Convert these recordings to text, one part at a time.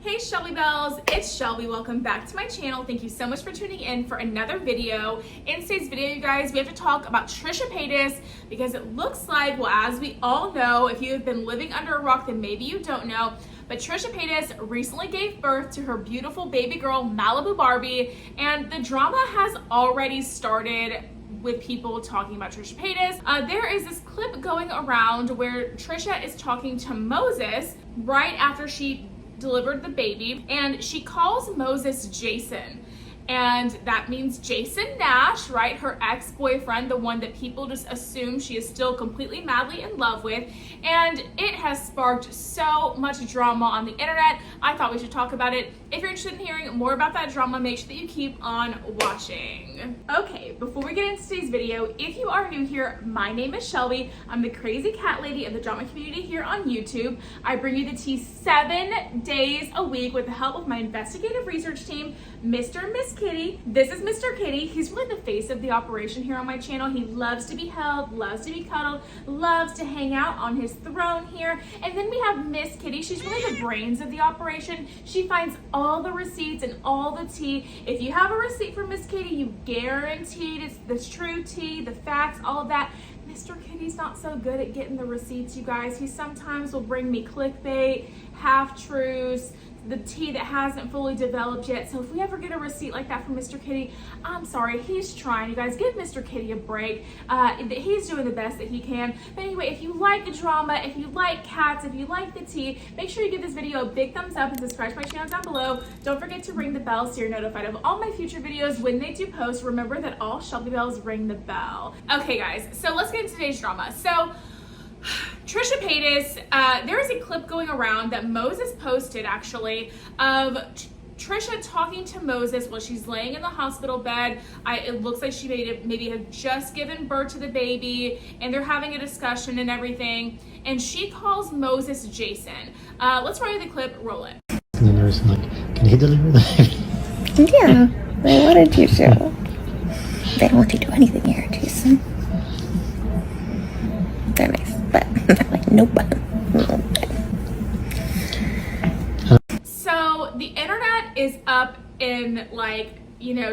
Hey Shelby Bells, it's Shelby. Welcome back to my channel. Thank you so much for tuning in for another video. In today's video, you guys, we have to talk about Trisha Paytas because it looks like, well, as we all know, if you have been living under a rock, then maybe you don't know, but Trisha Paytas recently gave birth to her beautiful baby girl, Malibu Barbie, and the drama has already started with people talking about Trisha Paytas. There is this clip going around where Trisha is talking to Moses right after she delivered the baby, and she calls Moses Jason, and that means Jason Nash, right? Her ex-boyfriend, the one that people just assume she is still completely madly in love with, and it has sparked so much drama on the internet. I thought we should talk about it. If you're interested in hearing more about that drama, make sure that you keep on watching. Okay, before we get into today's video, if you are new here, my name is Shelby. I'm the crazy cat lady of the drama community here on YouTube. I bring you the tea 7 days a week with the help of my investigative research team, Mr. and Miss Kitty. This is Mr. Kitty. He's really the face of the operation here on my channel. He loves to be held, loves to be cuddled, loves to hang out on his throne here. And then we have Miss Kitty. She's really the brains of the operation. She finds all the receipts and all the tea. If you have a receipt from Miss Kitty, you guaranteed it's the true tea, the facts, all of that. Mr. Kitty's not so good at getting the receipts, you guys. He sometimes will bring me clickbait, half-truths, the tea that hasn't fully developed yet. So if we ever get a receipt like that from Mr. Kitty, I'm sorry, he's trying. You guys, give Mr. Kitty a break. He's doing the best that he can. But anyway, if you like the drama, if you like cats, if you like the tea, make sure you give this video a big thumbs up and subscribe to my channel down below. Don't forget to ring the bell so you're notified of all my future videos when they do post. Remember that all Shelby Bells ring the bell. Okay guys, so let's get into today's drama. So Trisha Paytas, there is a clip going around that Moses posted actually of Trisha talking to Moses while she's laying in the hospital bed. It looks like she maybe had just given birth to the baby, and they're having a discussion and everything, and she calls Moses Jason. Let's roll the clip, roll it. And the nurse like, can he deliver the Yeah, they wanted you to. They don't want you to do anything here, Jason. They're nice, but I'm like, nope. So the internet is up in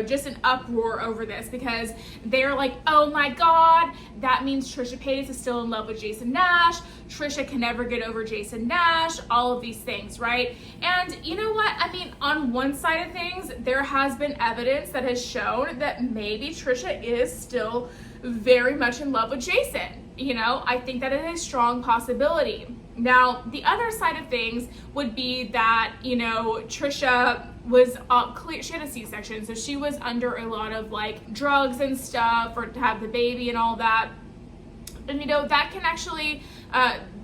just an uproar over this because they're like, oh my God, that means Trisha Paytas is still in love with Jason Nash. Trisha can never get over Jason Nash, all of these things, right? And you know what? I mean, on one side of things, there has been evidence that has shown that maybe Trisha is still very much in love with Jason. You know, I think that is a strong possibility. Now, the other side of things would be that, you know, Trisha was clear, she had a C-section, so she was under a lot of like drugs and stuff, or to have the baby and all that. And you know, that can actually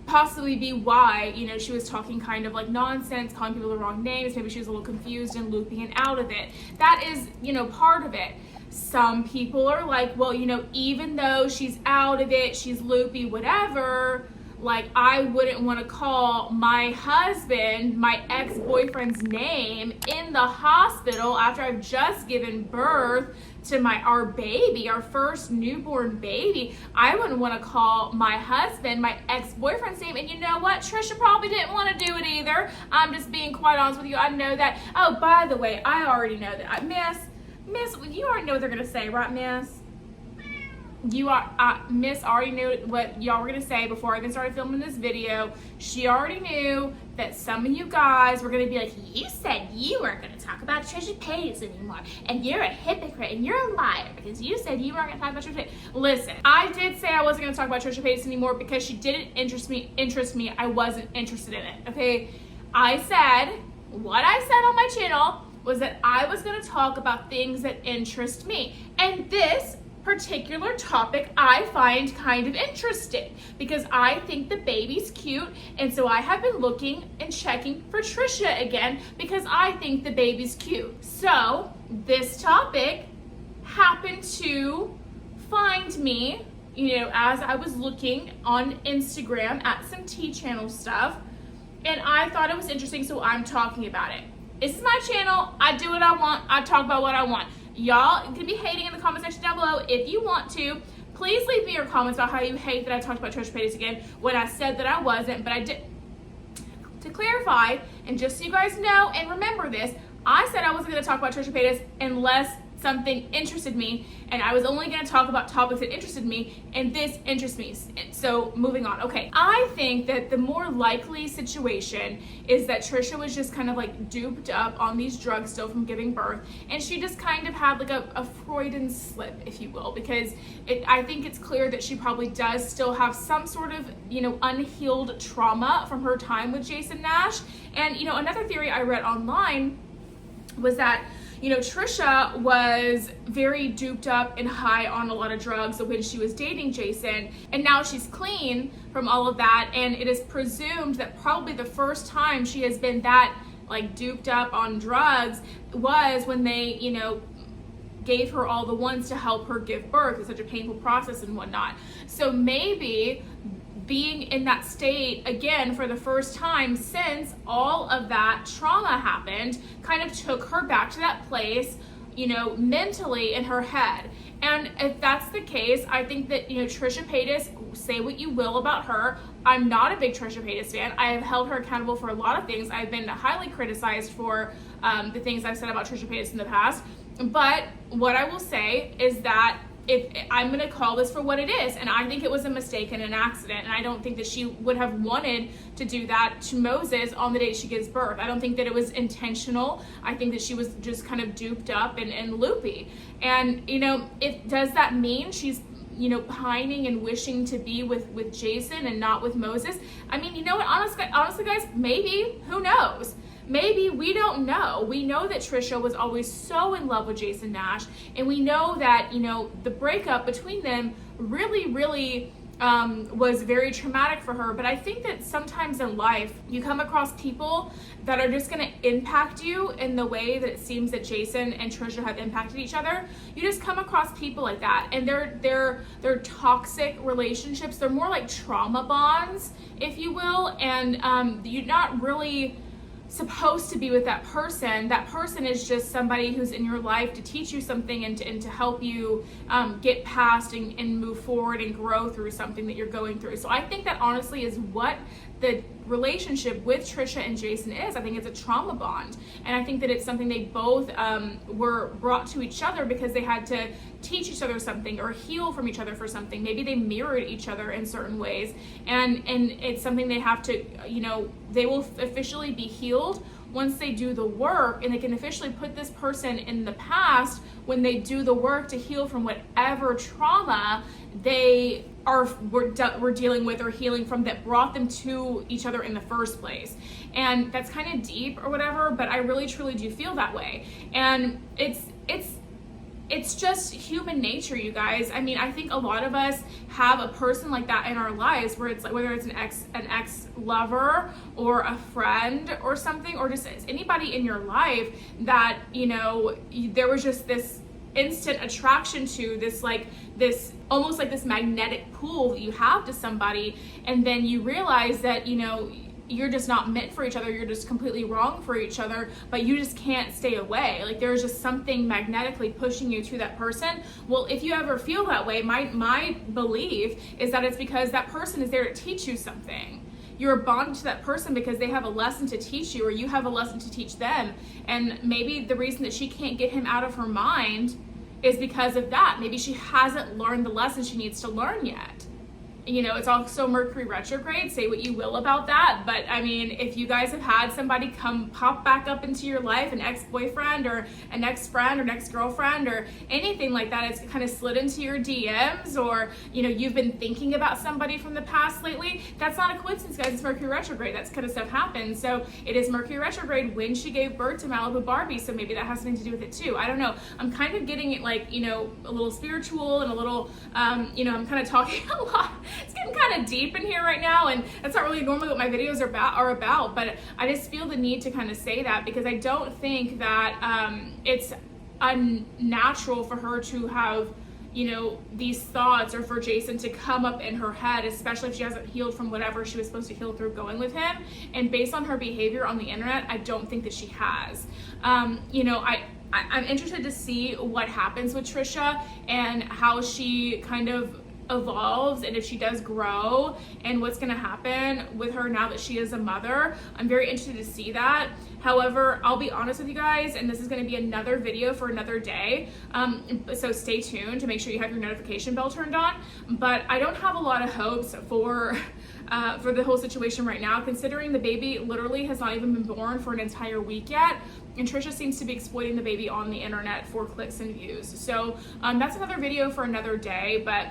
possibly be why, you know, she was talking kind of like nonsense, calling people the wrong names. Maybe she was a little confused and loopy and out of it. That is, you know, part of it. Some people are like, well, you know, even though she's out of it, she's loopy, whatever, like I wouldn't want to call my husband, my ex-boyfriend's name in the hospital after I've just given birth to our baby, our first newborn baby. I wouldn't want to call my husband, my ex-boyfriend's name. And you know what? Trisha probably didn't want to do it either. I'm just being quite honest with you. I know that. Oh, by the way, I already know that. Miss, you already know what they're going to say, right, Miss? Miss already knew what y'all were going to say before I even started filming this video. She already knew that some of you guys were going to be like, you said you weren't going to talk about Trisha Paytas anymore, and you're a hypocrite, and you're a liar, because you said you weren't going to talk about Trisha Paytas. Listen, I did say I wasn't going to talk about Trisha Paytas anymore because she didn't interest me. I wasn't interested in it, okay? I said, what I said on my channel was that I was going to talk about things that interest me. And this particular topic I find kind of interesting because I think the baby's cute, and so I have been looking and checking for Trisha again because I think the baby's cute. So this topic happened to find me, you know, as I was looking on Instagram at some Tea Channel stuff, and I thought it was interesting, so I'm talking about it. This is my channel. I do what I want. I talk about what I want. Y'all can be hating in the comment section down below if you want to. Please leave me your comments about how you hate that I talked about Trisha Paytas again when I said that I wasn't, but I did. To clarify, And just so you guys know, and remember this, I said I wasn't going to talk about Trisha Paytas unless something interested me, and I was only going to talk about topics that interested me, and this interests me. So moving on. Okay, I think that the more likely situation is that Trisha was just kind of like duped up on these drugs still from giving birth, and she just kind of had like a Freudian slip, if you will, because I think it's clear that she probably does still have some sort of, you know, unhealed trauma from her time with Jason Nash. And, you know, another theory I read online was that, you know, Trisha was very duped up and high on a lot of drugs when she was dating Jason, and now she's clean from all of that, and it is presumed that probably the first time she has been that like duped up on drugs was when they, you know, gave her all the ones to help her give birth. It's such a painful process and whatnot. So maybe being in that state again for the first time since all of that trauma happened kind of took her back to that place, you know, mentally in her head. And if that's the case, I think that, you know, Trisha Paytas, say what you will about her, I'm not a big Trisha Paytas fan. I have held her accountable for a lot of things. I've been highly criticized for the things I've said about Trisha Paytas in the past. But what I will say is that if I'm going to call this for what it is, and I think it was a mistake and an accident, and I don't think that she would have wanted to do that to Moses on the day she gives birth. I don't think that it was intentional. I think that she was just kind of duped up and loopy. And, you know, does that mean she's, you know, pining and wishing to be with Jason and not with Moses? I mean, you know what, honestly guys, maybe, who knows? Maybe, we don't know. We know that Trisha was always so in love with Jason Nash, and we know that, you know, the breakup between them really was very traumatic for her. But I think that sometimes in life, you come across people that are just going to impact you in the way that it seems that Jason and Trisha have impacted each other. You just come across people like that, and they're toxic relationships. They're more like trauma bonds, if you will, and you're not really supposed to be with that person. That person is just somebody who's in your life to teach you something and to help you get past and move forward and grow through something that you're going through. So I think that honestly is what the relationship with Trisha and Jason is. I think it's a trauma bond, and I think that it's something they both were brought to each other because they had to teach each other something or heal from each other for something. Maybe they mirrored each other in certain ways, and it's something they have to, you know, they will officially be healed once they do the work, and they can officially put this person in the past when they do the work to heal from whatever trauma they were dealing with or healing from that brought them to each other in the first place. And that's kind of deep or whatever, but I really truly do feel that way. And it's just human nature, you guys. I mean, I think a lot of us have a person like that in our lives, where it's like, whether it's an ex lover or a friend or something, or just anybody in your life that, you know, there was just this instant attraction to, this almost like this magnetic pull that you have to somebody, and then you realize that, you know, you're just not meant for each other, you're just completely wrong for each other, but you just can't stay away. Like, there's just something magnetically pushing you to that person. Well, if you ever feel that way, my belief is that it's because that person is there to teach you something. You're bonded to that person because they have a lesson to teach you, or you have a lesson to teach them. And maybe the reason that she can't get him out of her mind is because of that. Maybe she hasn't learned the lesson she needs to learn yet. You know, it's also Mercury retrograde, say what you will about that, but I mean, if you guys have had somebody pop back up into your life, an ex-boyfriend or an ex-friend or an ex-girlfriend or anything like that, it's kind of slid into your DMs, or, you know, you've been thinking about somebody from the past lately, that's not a coincidence, guys. It's Mercury retrograde. That's kind of stuff happens. So it is Mercury retrograde when she gave birth to Malibu Barbie, so maybe that has something to do with it too. I don't know. I'm kind of getting it, like, you know, a little spiritual and a little, you know, I'm kind of talking a lot. It's getting kind of deep in here right now, and that's not really normally what my videos are about, but I just feel the need to kind of say that because I don't think that it's unnatural for her to have, you know, these thoughts, or for Jason to come up in her head, especially if she hasn't healed from whatever she was supposed to heal through going with him. And based on her behavior on the internet, I don't think that she has. You know, I'm interested to see what happens with Trisha and how she kind of evolves and if she does grow and what's going to happen with her now that she is a mother. I'm very interested to see that. However, I'll be honest with you guys, and this is going to be another video for another day, so stay tuned to make sure you have your notification bell turned on. But I don't have a lot of hopes for the whole situation right now, considering the baby literally has not even been born for an entire week yet, and Trisha seems to be exploiting the baby on the internet for clicks and views. So that's another video for another day. But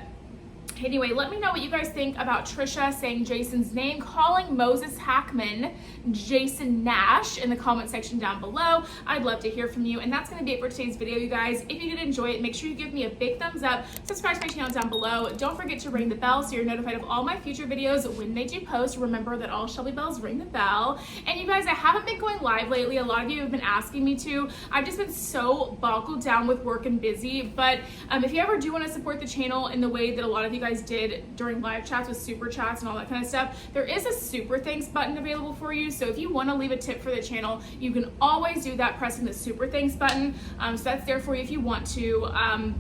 anyway, let me know what you guys think about Trisha saying Jason's name, calling Moses Hackman Jason Nash in the comment section down below. I'd love to hear from you. And that's going to be it for today's video, you guys. If you did enjoy it, make sure you give me a big thumbs up, subscribe to my channel down below. Don't forget to ring the bell so you're notified of all my future videos when they do post. Remember that all Shelby bells ring the bell. And you guys, I haven't been going live lately. A lot of you have been asking me to. I've just been so boggled down with work and busy. But if you ever do want to support the channel in the way that a lot of you guys did during live chats with super chats and all that kind of stuff, there is a super thanks button available for you. So if you want to leave a tip for the channel, you can always do that pressing the super thanks button. So that's there for you if you want to.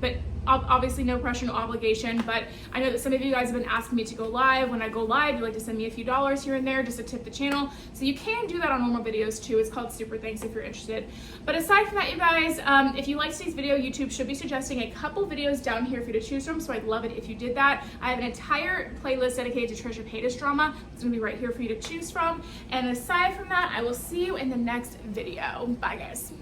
But obviously no pressure, no obligation. But I know that some of you guys have been asking me to go live. When I go live, you like to send me a few dollars here and there just to tip the channel. So you can do that on normal videos too. It's called super thanks if you're interested. But aside from that, you guys, if you liked today's video, YouTube should be suggesting a couple videos down here for you to choose from. So I'd love it if you did that. I have an entire playlist dedicated to Trisha Paytas drama. It's gonna be right here for you to choose from. And aside from that, I will see you in the next video. Bye guys.